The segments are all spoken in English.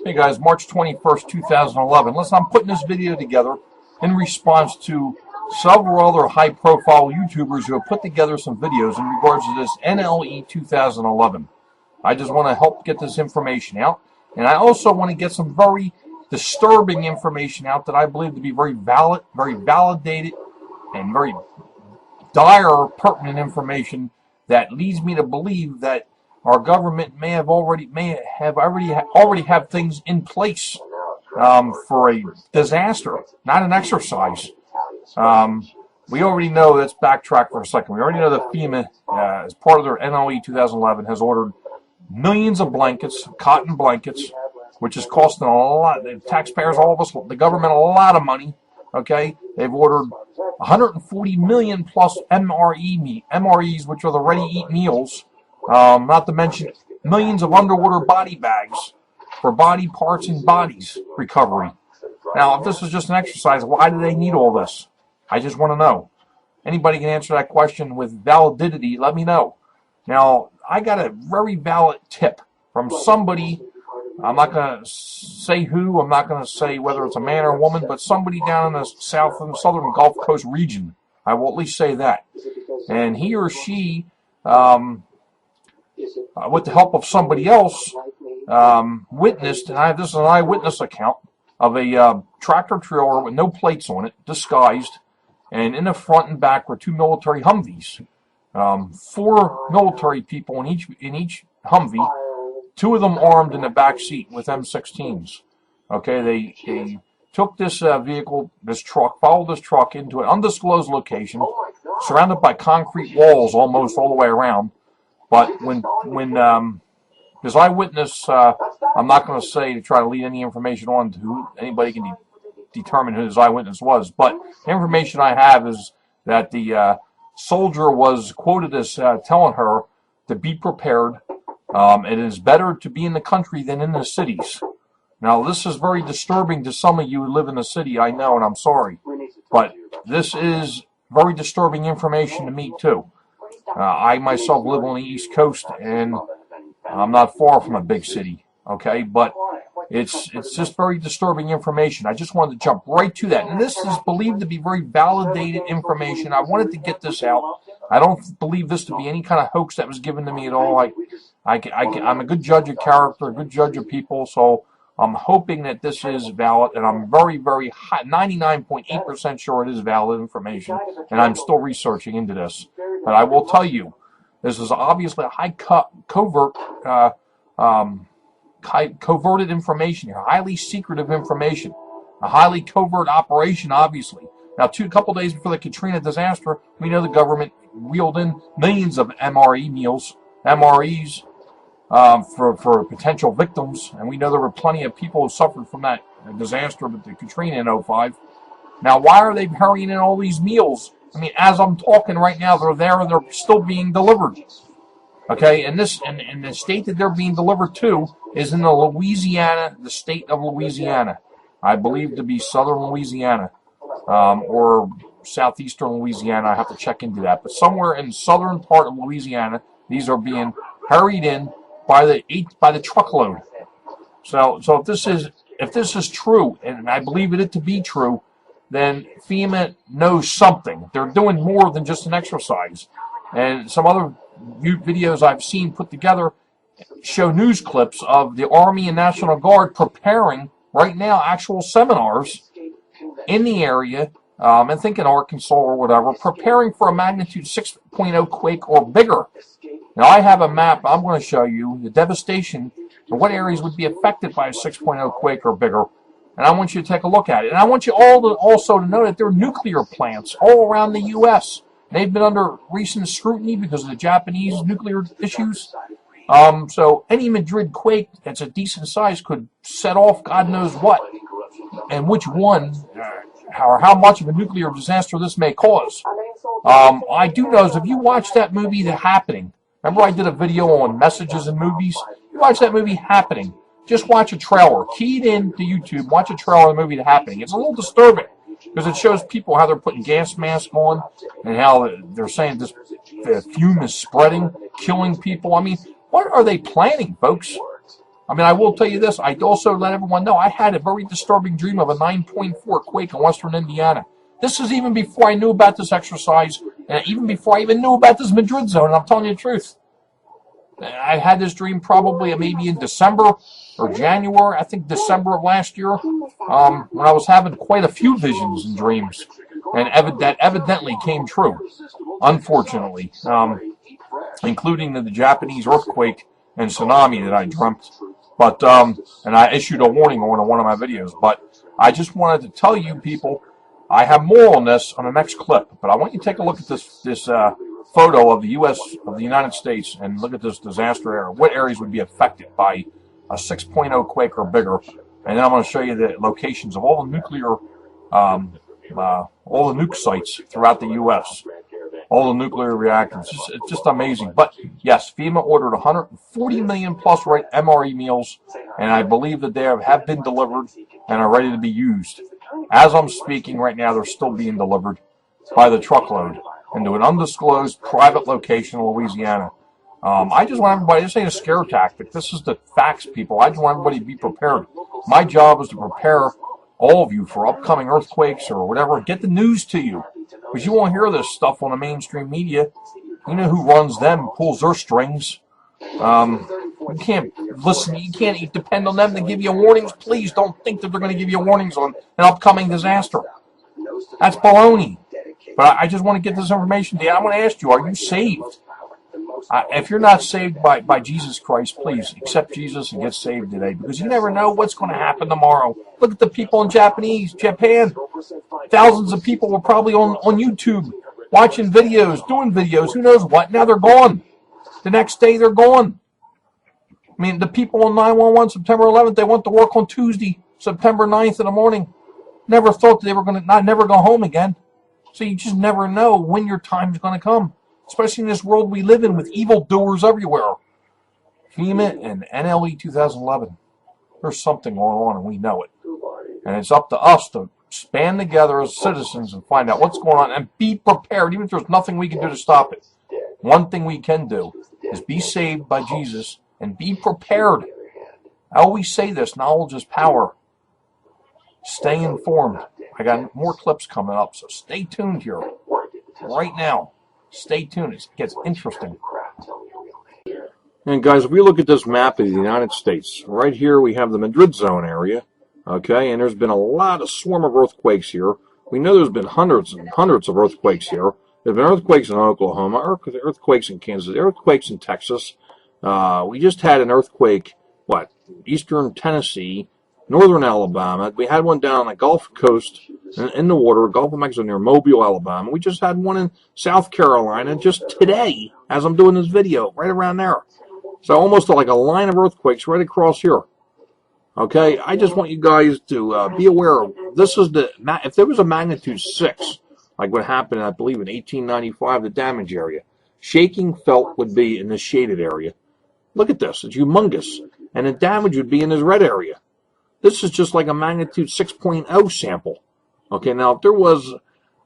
Hey guys, March 21st, 2011. Listen, I'm putting this video together in response to several other high-profile YouTubers who have put together some videos in regards to this NLE 2011. I just want to help get this information out, and I also want to get some very disturbing information out that I believe to be very valid, very validated, and very dire, pertinent information that leads me to believe that our government may already have things in place for a disaster, not an exercise. We already know, let's backtrack for a second. We already know that FEMA, as part of their NLE 2011, has ordered millions of blankets, cotton blankets, which is costing a lot, the taxpayers, all of us, the government, a lot of money. Okay, they've ordered 140 million plus MREs, which are the ready-eat meals. Not to mention millions of underwater body bags for body parts and bodies recovery. Now, if this is just an exercise, why do they need all this? I just want to know. Anybody can answer that question with validity, let me know. Now, I got a very valid tip from somebody. I'm not going to say who, I'm not going to say whether it's a man or a woman, but somebody down in the southern Gulf Coast region. I will at least say that. And he or she, with the help of somebody else, witnessed, and this is an eyewitness account, of a tractor trailer with no plates on it, disguised, and in the front and back were two military Humvees. 4 military people in each Humvee, 2 of them armed in the back seat with M16s. Okay, they took this vehicle, this truck, followed this truck into an undisclosed location, surrounded by concrete walls almost all the way around. But when this eyewitness, I'm not going to say to try to lead any information on to who anybody can determine who this eyewitness was, but the information I have is that the soldier was quoted as telling her to be prepared. It is better to be in the country than in the cities. Now, this is very disturbing to some of you who live in the city, I know, and I'm sorry. But this is very disturbing information to me, too. I myself live on the East Coast, and I'm not far from a big city, okay? But it's just very disturbing information. I just wanted to jump right to that. And this is believed to be very validated information. I wanted to get this out. I don't believe this to be any kind of hoax that was given to me at all. I'm a good judge of character, a good judge of people, so I'm hoping that this is valid, and I'm very, very high, 99.8% sure it is valid information, and I'm still researching into this. But I will tell you, this is obviously a high coverted information here, highly secretive information, a highly covert operation, obviously. Now, a couple days before the Katrina disaster, we know the government wheeled in millions of MREs for potential victims, and we know there were plenty of people who suffered from that disaster with the Katrina in 2005. Now, why are they hurrying in all these meals? I mean, as I'm talking right now, they're there and they're still being delivered. Okay, and the state that they're being delivered to is in the state of Louisiana. I believe to be southern Louisiana, or southeastern Louisiana. I have to check into that. But somewhere in the southern part of Louisiana, these are being hurried in by the truckload. So if this is true, and I believe it to be true, then FEMA knows something. They're doing more than just an exercise. And some other videos I've seen put together show news clips of the Army and National Guard preparing right now actual seminars in the area, I think in Arkansas or whatever, preparing for a magnitude 6.0 quake or bigger. Now, I have a map I'm going to show you, the devastation and what areas would be affected by a 6.0 quake or bigger. And I want you to take a look at it. And I want you all to also to know that there are nuclear plants all around the U.S. They've been under recent scrutiny because of the Japanese nuclear issues. So any Madrid quake that's a decent size could set off God knows what. And which one, or how much of a nuclear disaster this may cause. I do know is if you watch that movie, The Happening, remember I did a video on messages in movies? You watch that movie, Happening. Just watch a trailer. Key it into YouTube. Watch a trailer of the movie, The Happening. It's a little disturbing because it shows people how they're putting gas masks on and how they're saying this fume is spreading, killing people. I mean, what are they planning, folks? I mean, I will tell you this. I also let everyone know I had a very disturbing dream of a 9.4 quake in western Indiana. This is even before I knew about this exercise, and even before I even knew about this Madrid zone, and I'm telling you the truth. I had this dream probably maybe in December or January, I think December of last year, when I was having quite a few visions and dreams, and that evidently came true, unfortunately, including the Japanese earthquake and tsunami that I dreamt. But and I issued a warning on one of my videos. But I just wanted to tell you people, I have more on this on the next clip. But I want you to take a look at this photo of the U.S. of the United States and look at this disaster area. What areas would be affected by a 6.0 quake or bigger? And then I'm going to show you the locations of all the nuclear, all the nuke sites throughout the U.S. All the nuclear reactors. It's just amazing. But yes, FEMA ordered 140 million plus MRE meals, and I believe that they have been delivered and are ready to be used. As I'm speaking right now, they're still being delivered by the truckload into an undisclosed private location in Louisiana. I just want everybody, this ain't a scare tactic. This is the facts, people. I just want everybody to be prepared. My job is to prepare all of you for upcoming earthquakes or whatever. Get the news to you, because you won't hear this stuff on the mainstream media. You know who runs them, pulls their strings. You can't listen. You can't depend on them to give you warnings. Please don't think that they're going to give you warnings on an upcoming disaster. That's baloney. But I just want to get this information to you. I want to ask you, are you saved? If you're not saved by Jesus Christ, please accept Jesus and get saved today, because you never know what's going to happen tomorrow. Look at the people in Japan. Thousands of people were probably on YouTube watching videos, doing videos, who knows what. Now they're gone. The next day they're gone. I mean, the people on 911 September 11th, they went to work on Tuesday, September 9th in the morning. Never thought they were going to never go home again. So you just never know when your time is going to come, especially in this world we live in with evildoers everywhere. FEMA and NLE 2011. There's something going on, and we know it. And it's up to us to band together as citizens and find out what's going on and be prepared, even if there's nothing we can do to stop it. One thing we can do is be saved by Jesus and be prepared. I always say this, knowledge is power. Stay informed. I got more clips coming up, so stay tuned here. Right now, stay tuned. It gets interesting. And guys, if we look at this map of the United States, right here we have the Madrid zone area. Okay, and there's been a lot of swarm of earthquakes here. We know there's been hundreds and hundreds of earthquakes here. There's been earthquakes in Oklahoma, earthquakes in Kansas, earthquakes in Texas. We just had an earthquake, eastern Tennessee, northern Alabama. We had one down on the Gulf Coast in the water, Gulf of Mexico near Mobile, Alabama. We just had one in South Carolina just today, as I'm doing this video, right around there. So almost like a line of earthquakes right across here. Okay, I just want you guys to be aware of this. Is if there was a magnitude 6, like what happened, I believe, in 1895, the damage area, shaking felt would be in the shaded area. Look at this. It's humongous. And the damage would be in this red area. This is just like a magnitude 6.0 sample. Okay, now if there was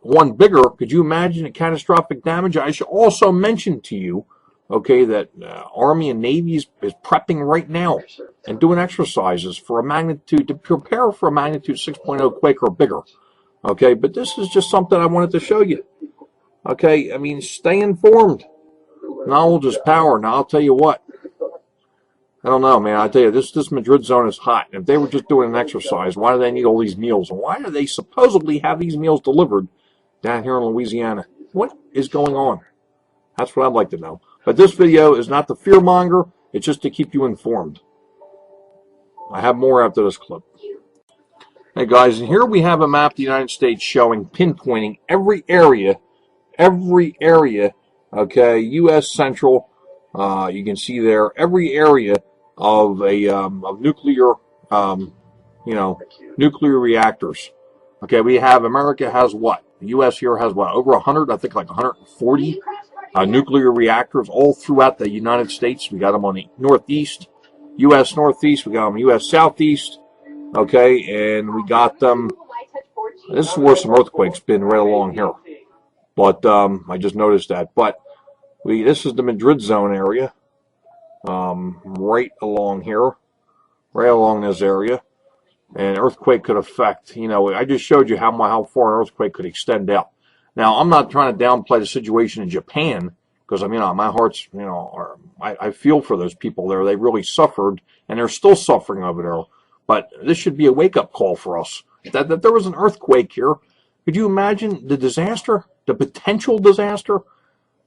one bigger, could you imagine the catastrophic damage? I should also mention to you, okay, that Army and Navy is prepping right now and doing exercises for a magnitude, to prepare for a magnitude 6.0 quake or bigger. Okay, but this is just something I wanted to show you. Okay, I mean, stay informed. Knowledge is power. Now, I'll tell you what. I don't know, man. I tell you, this Madrid zone is hot. If they were just doing an exercise, why do they need all these meals? And why do they supposedly have these meals delivered down here in Louisiana? What is going on? That's what I'd like to know. But this video is not the fearmonger. It's just to keep you informed. I have more after this clip. Hey, guys, and here we have a map of the United States showing, pinpointing every area, okay, U.S. Central. You can see there every area of nuclear, nuclear reactors. Okay, we have, America has what? The U.S. here has what? Over 100, I think like 140 nuclear reactors all throughout the United States. We got them on the northeast, U.S. northeast. We got them U.S. southeast. Okay, and we got them. This is where some earthquakes been right along here. But I just noticed that. But this is the Madrid zone area, right along here. right along this area. And earthquake could affect, I just showed you how far an earthquake could extend out. Now, I'm not trying to downplay the situation in Japan, because my heart's, I feel for those people there. They really suffered, and they're still suffering over there. But this should be a wake-up call for us. That there was an earthquake here. Could you imagine the disaster, the potential disaster?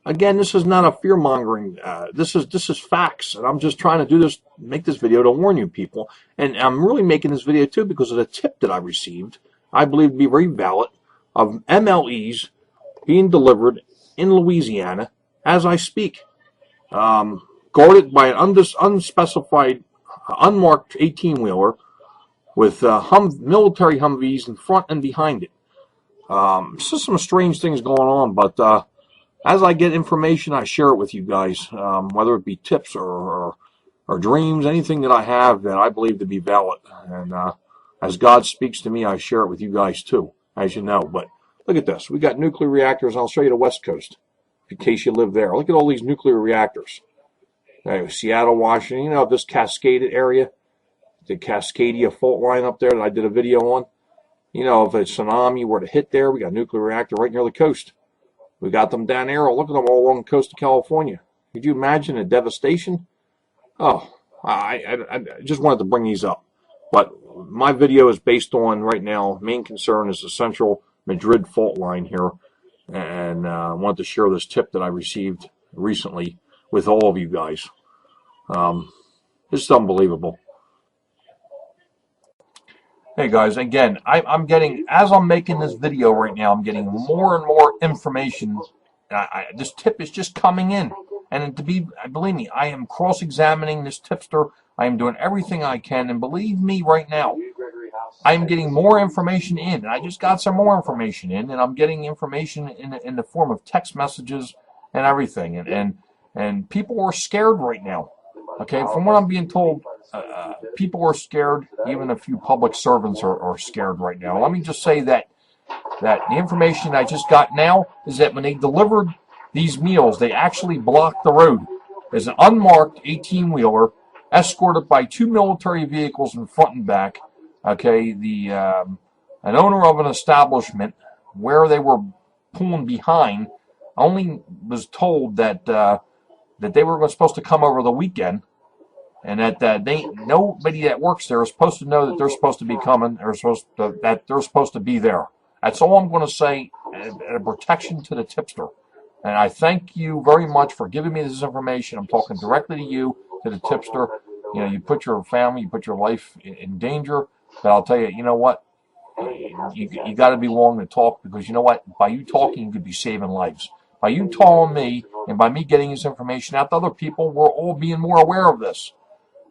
Again, this is not a fear-mongering. This is facts, and I'm just trying to make this video to warn you people. And I'm really making this video too because of the tip that I received. I believe to be very valid, of MLEs being delivered in Louisiana as I speak, guarded by an unspecified, unmarked 18-wheeler with military Humvees in front and behind it. Just some strange things going on, but as I get information, I share it with you guys, whether it be tips or dreams, anything that I have that I believe to be valid. And as God speaks to me, I share it with you guys too, as you know. But look at this. We got nuclear reactors. I'll show you the West Coast, in case you live there. Look at all these nuclear reactors. Seattle, Washington, this Cascade area, the Cascadia fault line up there that I did a video on. If a tsunami were to hit there, we got a nuclear reactor right near the coast. We got them down there. Look at them all along the coast of California. Could you imagine the devastation? Oh, I just wanted to bring these up. But my video is based on, right now, main concern is the Central Madrid fault line here. And I wanted to share this tip that I received recently with all of you guys. It's unbelievable. Hey guys, again, I'm getting, as I'm making this video right now, I'm getting more and more information. This tip is just coming in. And believe me, I am cross-examining this tipster. I am doing everything I can. And believe me right now, I am getting more information in. And I just got some more information in. And I'm getting information in the form of text messages and everything. And people are scared right now. Okay, from what I'm being told, people are scared. Even a few public servants are scared right now. Let me just say that the information I just got now is that when they delivered these meals, they actually blocked the road. There's an unmarked 18-wheeler escorted by 2 military vehicles in front and back. Okay, an owner of an establishment where they were pulling behind only was told that they were supposed to come over the weekend, and that nobody that works there is supposed to know that they're supposed to be coming, or that they're supposed to be there. That's all I'm going to say, a protection to the tipster. And I thank you very much for giving me this information. I'm talking directly to you, to the tipster. You put your family, you put your life in danger, but I'll tell you, you know what? You got to be willing to talk, because you know what? By you talking, you could be saving lives. By you telling me, and by me getting this information out to other people, we're all being more aware of this.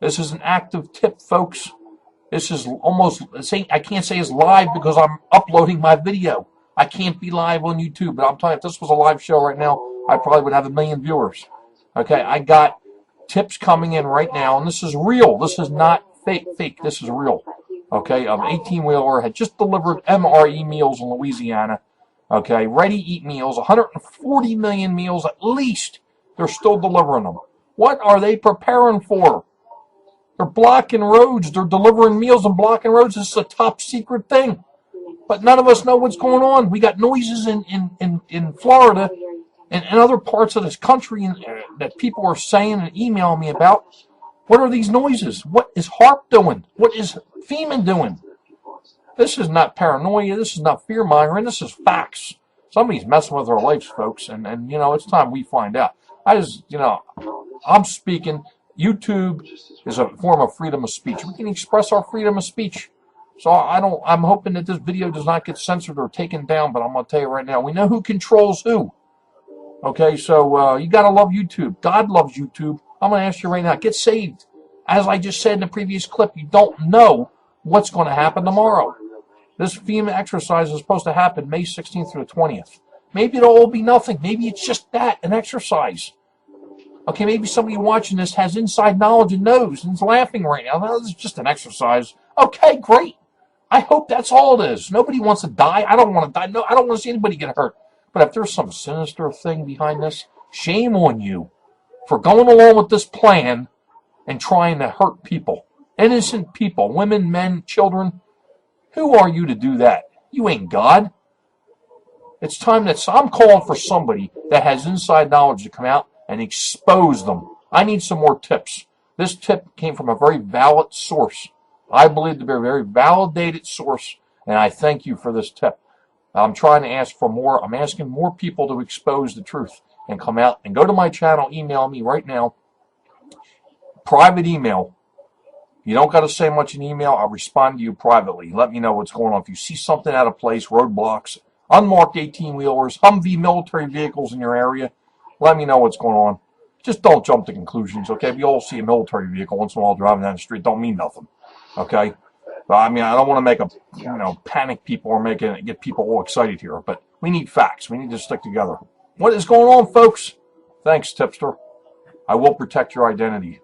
This is an active tip, folks. This is almost, I can't say it's live because I'm uploading my video. I can't be live on YouTube, but I'm telling you, if this was a live show right now, I probably would have 1 million viewers. Okay, I got tips coming in right now, and this is real. This is not fake. This is real. Okay, an 18-wheeler had just delivered MRE meals in Louisiana. Okay, ready-eat meals, 140 million meals at least. They're still delivering them. What are they preparing for? They're blocking roads. They're delivering meals and blocking roads. This is a top secret thing. But none of us know what's going on. We got noises in Florida and in other parts of this country that people are saying and emailing me about. What are these noises? What is HAARP doing? What is FEMA doing? This is not paranoia. This is not fear-mongering. This is facts. Somebody's messing with our lives, folks. And it's time we find out. I'm speaking. YouTube is a form of freedom of speech. We can express our freedom of speech. So I'm hoping that this video does not get censored or taken down, but I'm going to tell you right now, we know who controls who. Okay, so you got to love YouTube. God loves YouTube. I'm going to ask you right now, get saved. As I just said in the previous clip, you don't know what's going to happen tomorrow. This FEMA exercise is supposed to happen May 16th through the 20th. Maybe it'll all be nothing. Maybe it's just that, an exercise. Okay, maybe somebody watching this has inside knowledge and knows and is laughing right now. No, this is just an exercise. Okay, great. I hope that's all it is. Nobody wants to die. I don't want to die. No, I don't want to see anybody get hurt. But if there's some sinister thing behind this, shame on you for going along with this plan and trying to hurt people. Innocent people, women, men, children. Who are you to do that? You ain't God. It's time that I'm calling for somebody that has inside knowledge to come out and expose them. I need some more tips. This tip came from a very valid source. I believe to be a very validated source, and I thank you for this tip. I'm trying to ask for more. I'm asking more people to expose the truth and come out and go to my channel. Email me right now. Private email. You don't got to say much in email. I'll respond to you privately. Let me know what's going on. If you see something out of place, roadblocks, unmarked 18-wheelers, Humvee military vehicles in your area, let me know what's going on. Just don't jump to conclusions, okay? If you all see a military vehicle once in a while driving down the street, don't mean nothing, okay? But, I mean, I don't want to make panic people or get people all excited here. But we need facts. We need to stick together. What is going on, folks? Thanks, tipster. I will protect your identity.